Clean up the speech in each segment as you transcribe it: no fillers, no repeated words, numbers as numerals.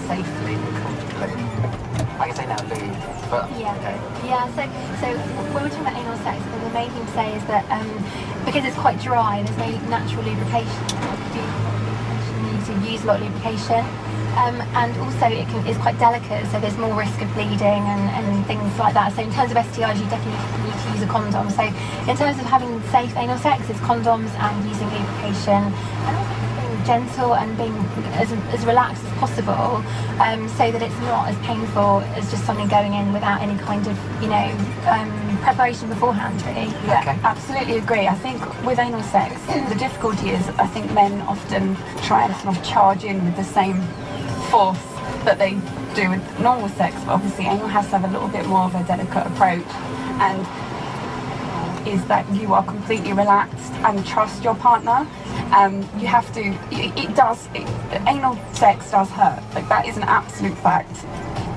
safely and comfortably? I can say now lube, but okay. Yeah, so when we're talking about anal sex, the main thing to say is that because it's quite dry, there's no natural lubrication. You need to use a lot of lubrication. And also it's quite delicate, so there's more risk of bleeding and things like that. So in terms of STIs, you definitely need to use a condom. So in terms of having safe anal sex, it's condoms and using lubrication, and also being gentle and being as relaxed as possible, so that it's not as painful as just something going in without any kind of, preparation beforehand, really. Yeah, Okay. absolutely agree. I think with anal sex, the difficulty is I think men often try and sort of charge in with the same force that they do with normal sex, but obviously anal has to have a little bit more of a delicate approach, and is that you are completely relaxed and trust your partner. You have to, anal sex does hurt, like that is an absolute fact,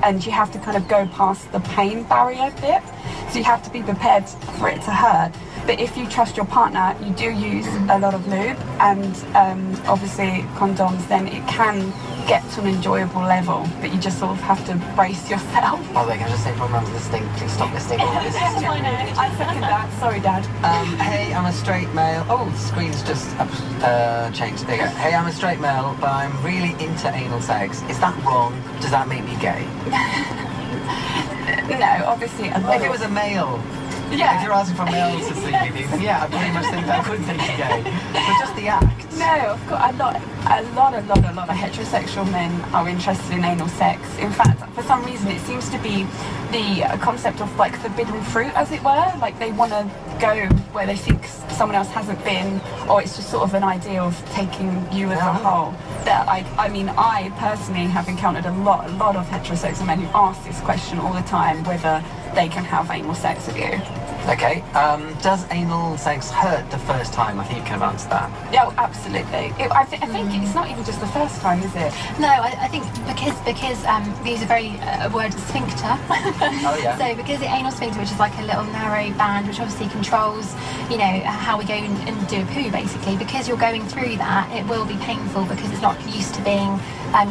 and you have to kind of go past the pain barrier bit, so you have to be prepared for it to hurt. But if you trust your partner, you do use a lot of lube and obviously condoms, then it can get to an enjoyable level, but you just sort of have to brace yourself. By the way, can I just say to my mum's listening, please stop listening. This is too weird. I second that. Sorry, Dad. Hey, I'm a straight male. Oh, the screen's just changed. There you go. Hey, I'm a straight male, but I'm really into anal sex. Is that wrong? Does that make me gay? No, obviously. If it was a male, if you're asking for males to see you, then yeah, I pretty much think that would make you gay. But just the act. No, of course, a lot of heterosexual men are interested in anal sex. In fact, for some reason, it seems to be the concept of like forbidden fruit, as it were. Like they want to go where they think someone else hasn't been, or it's just sort of an idea of taking you as a whole. That I mean, I personally have encountered a lot of heterosexual men who ask this question all the time, whether they can have anal sex with you. Okay, does anal sex hurt the first time? I think you kind of answered that. Yeah, absolutely. I think it's not even just the first time, is it? No, I think because we use a very word sphincter. Oh yeah. So because the anal sphincter, which is like a little narrow band, which obviously controls, how we go and do a poo, basically. Because you're going through that, it will be painful because it's not used to being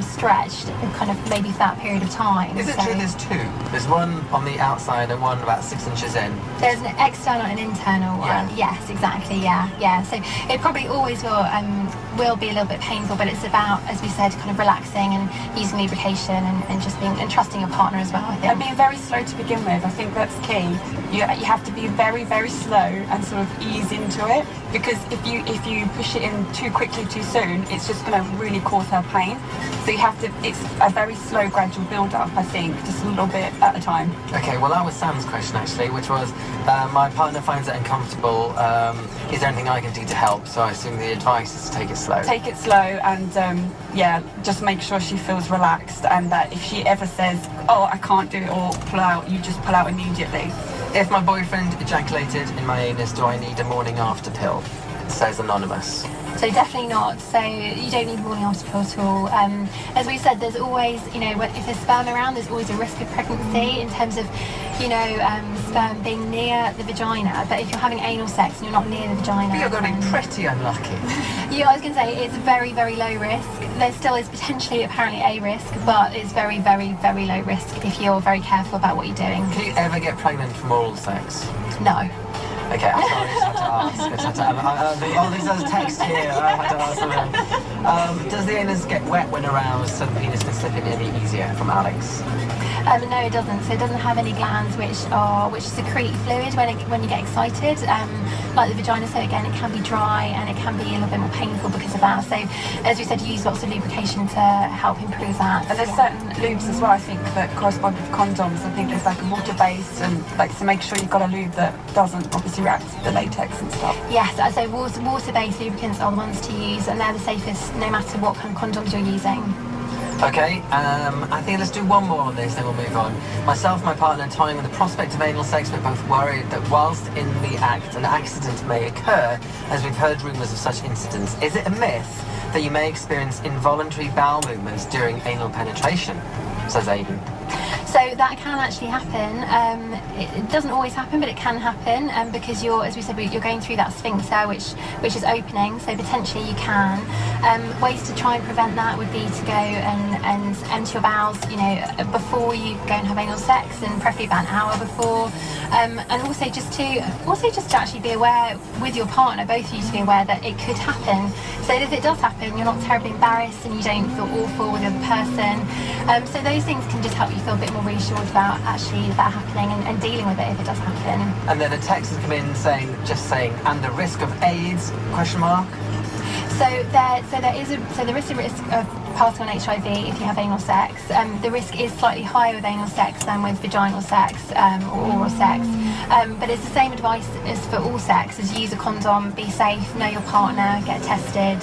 stretched, kind of maybe for that period of time. Is it true there's two? There's one on the outside and one about 6 inches in. There's an external and internal one. Yeah. Yes, exactly. Yeah. So it probably always will be a little bit painful, but it's about, as we said, kind of relaxing and using lubrication and just being and trusting your partner as well, I think. And being very slow to begin with, I think that's key. You have to be very, very slow and sort of ease into it, because if you push it in too quickly too soon, it's just going to really cause her pain. So you have to, it's a very slow, gradual build-up, I think, just a little bit at a time. Okay, well that was Sam's question actually, which was, my partner finds it uncomfortable, is there anything I can do to help? So I assume the advice is to take it slow. Take it slow and, just make sure she feels relaxed, and that if she ever says, oh, I can't do it, or pull out, you just pull out immediately. If my boyfriend ejaculated in my anus, do I need a morning after pill? It says anonymous. So definitely not. So you don't need morning after pill at all. As we said, there's always, if there's sperm around, there's always a risk of pregnancy in terms of, sperm being near the vagina. But if you're having anal sex and you're not near the vagina, But you're going to be pretty unlucky. I was going to say it's very, very low risk. There still is potentially apparently a risk, but it's very, very, very low risk if you're very careful about what you're doing. Can you ever get pregnant from oral sex? No. Okay, I'm sorry, I just had to ask. This has text here, I had to ask them. Does the anus get wet when aroused so the penis can slip in any easier? From Alex. No, it doesn't. So it doesn't have any glands which secrete fluid when you get excited, like the vagina. So again, it can be dry and it can be a little bit more painful because of that. So as we said, use lots of lubrication to help improve that. And there's certain lubes as well, I think, that correspond with condoms. I think there's like a water-based, and like to make sure you've got a lube that doesn't obviously react to the latex and stuff. Yes, so water-based lubricants are the ones to use, and they're the safest no matter what kind of condoms you're using. Okay, I think let's do one more on this, then we'll move on. Myself and my partner are toying with the prospect of anal sex, but both worried that whilst in the act, an accident may occur, as we've heard rumours of such incidents. Is it a myth that you may experience involuntary bowel movements during anal penetration? Says Aidan. So that can actually happen. It doesn't always happen, but it can happen because as we said, you're going through that sphincter, which is opening. So potentially you can. Ways to try and prevent that would be to go and empty your bowels, before you go and have anal sex, and preferably about an hour before. And also just to actually be aware with your partner, both of you to be aware that it could happen. So that if it does happen, you're not terribly embarrassed and you don't feel awful with the other person. So those things can just help you feel a bit more reassured about actually that happening and dealing with it if it does happen. And then a text has come in saying, and the risk of AIDS, question mark? So there is a risk of passing on HIV if you have anal sex. The risk is slightly higher with anal sex than with vaginal sex or oral sex. But it's the same advice as for all sex: as use a condom, be safe, know your partner, get tested.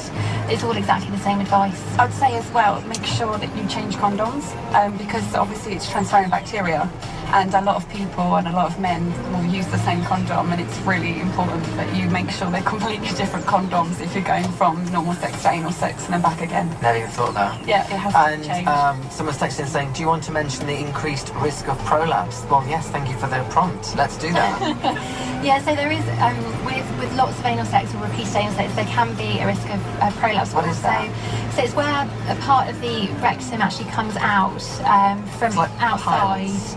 It's all exactly the same advice. I'd say as well, make sure that you change condoms because obviously it's transferring bacteria, and a lot of people and a lot of men will use the same condom, and it's really important that you make sure they're completely different condoms if you're going from normal sex to anal sex and then back again. Never even thought that. Yeah, it has to change. And someone's texting saying, do you want to mention the increased risk of prolapse? Well, yes, thank you for the prompt. Let's do that. Yeah, so there is, with lots of anal sex or repeated anal sex, there can be a risk of prolapse. What is that? So it's where a part of the rectum actually comes out from like outside. piles.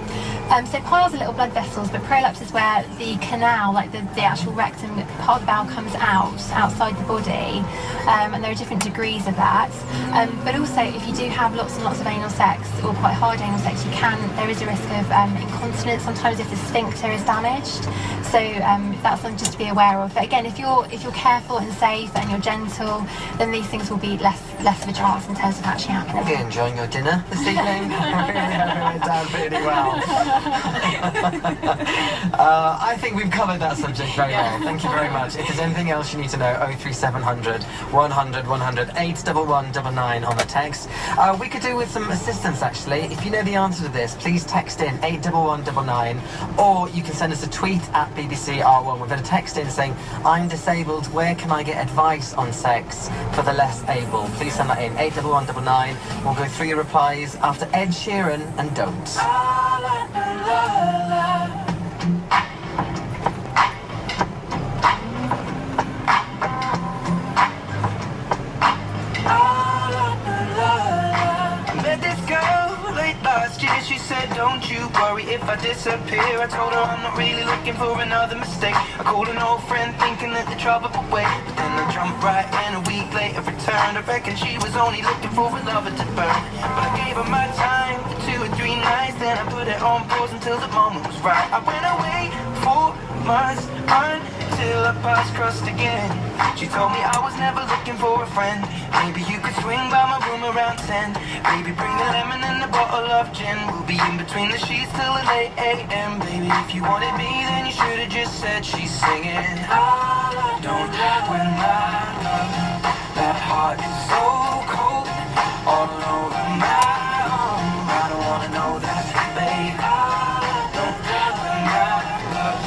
So piles are little blood vessels, but prolapse is where the canal, like the actual rectum, part of the bowel comes outside the body, and there are different degrees of that. But also, if you do have lots and lots of anal sex, or quite hard anal sex, there is a risk of incontinence sometimes if the sphincter is damaged. So that's something just to be aware of. But again, if you're careful and safe and you're gentle, then these things will be less of a chance in terms of actually happening. Are you enjoying your dinner this evening? Really done really well. I think we've covered that subject very well. Thank you very much. If there's anything else you need to know, 03700 100 100 81199 on the text. We could do with some assistance actually. If you know the answer to this, please text in 81199, or you can send us a tweet at BBC R1 with a text in saying, I'm disabled, where can I get advice on sex for the less able? Please send that in, 81199. We'll go through your replies after Ed Sheeran and Don't. Met this girl late last year. She said, don't you worry if I disappear. I told her I'm not really looking for another mistake. I called an old friend thinking that the trouble would wait, but then I jumped right in. A week later returned. I reckon she was only looking for a lover to burn, but I gave her my time for 2 or 3 nights. Then I put it on pause until the moment was right. I went away 4 months until our paths crossed again. She told me I was never looking for a friend. Maybe you could swing by my room around 10. Baby, bring the lemon and a bottle of gin. We'll be in between the sheets till the late AM. Baby, if you wanted me, then you should have just said she's singing. I don't when my love, that heart is so cold, all over my arm. I don't wanna know that, babe. I don't when my love,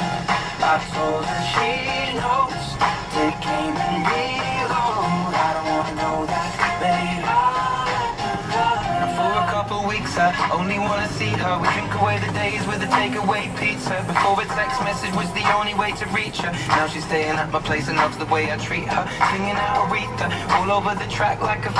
I told her she knows, take aim and reload. I don't wanna know that, babe. For a couple weeks I only wanna see her. We drink away the days with a takeaway pizza. Before a text message was the only way to reach her. Now she's staying at my place and loves the way I treat her. Singing out Aretha all over the track like a